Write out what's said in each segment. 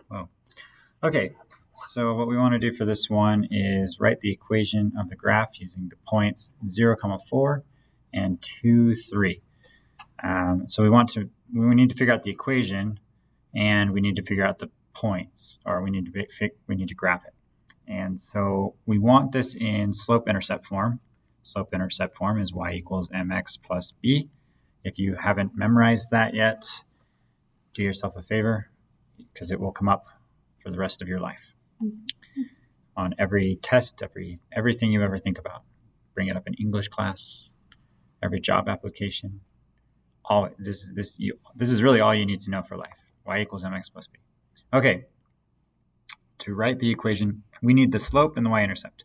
Well, okay, so what we want to do for this one is write the equation of the graph using the points 0, 4 and 2, 3. So we need to figure out the equation, and we need to figure out the points, or we need to graph it. And so we want this in slope-intercept form. Slope-intercept form is y equals mx plus b. If you haven't memorized that yet, do yourself a favor, because it will come up for the rest of your life. On every test, everything you ever think about. Bring it up in English class, every job application. This is really all you need to know for life. Y equals mx plus b. Okay, to write the equation, we need the slope and the y-intercept.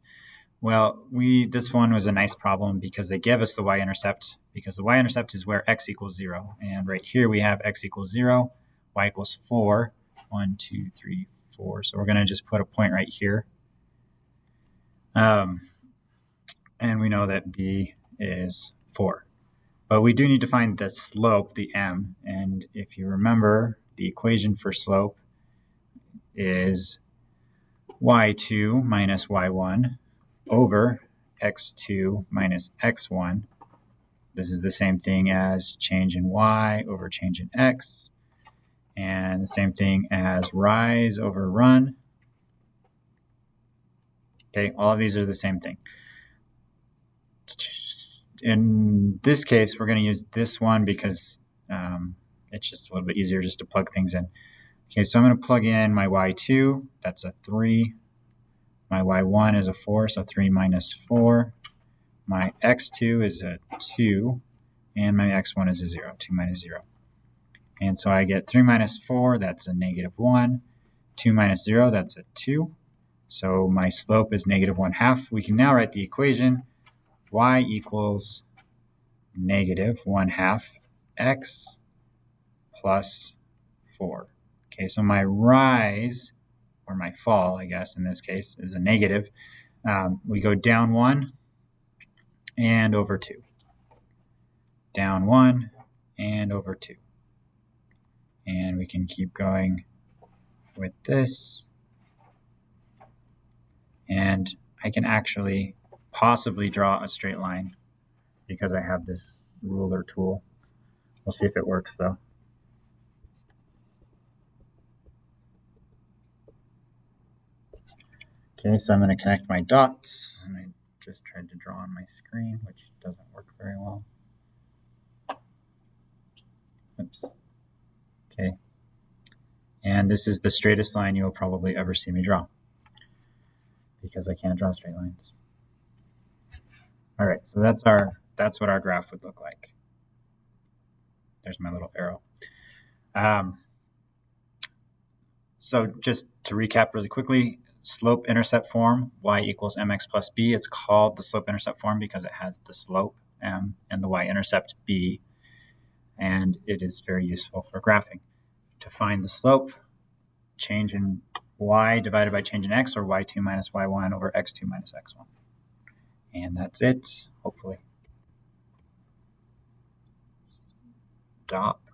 Well, this one was a nice problem because they gave us the y-intercept, because the y-intercept is where x equals 0. And right here we have x equals 0, y equals 4. 1, 2, 3, 4. So we're going to just put a point right here. And we know that b is 4. But we do need to find the slope, the m. And if you remember, the equation for slope is y2 minus y1 over x2 minus x1. This is the same thing as change in y over change in x. And the same thing as rise over run. Okay, all of these are the same thing. In this case, we're going to use this one because it's just a little bit easier just to plug things in. Okay, so I'm going to plug in my y2, that's a 3. My y1 is a 4, so 3 minus 4. My x2 is a 2, and my x1 is a 0, 2 minus 0. And so I get 3 minus 4, that's a negative 1. 2 minus 0, that's a 2. So my slope is negative 1/2. We can now write the equation y equals negative 1/2 x plus 4. Okay, so my rise, or my fall, I guess in this case, is a negative. We go down 1 and over 2. Down 1 and over 2. And we can keep going with this. And I can actually possibly draw a straight line because I have this ruler tool. We'll see if it works though. Okay, so I'm going to connect my dots. And I just tried to draw on my screen, which doesn't work very well. Oops. Okay. And this is the straightest line you will probably ever see me draw, because I can't draw straight lines. All right, so that's what our graph would look like. There's my little arrow. So just to recap really quickly, slope-intercept form, y equals mx plus b. It's called the slope-intercept form because it has the slope m and the y-intercept b, and it is very useful for graphing. To find the slope, change in y divided by change in x, or y2 minus y1 over x2 minus x1. And that's it, hopefully. Stop.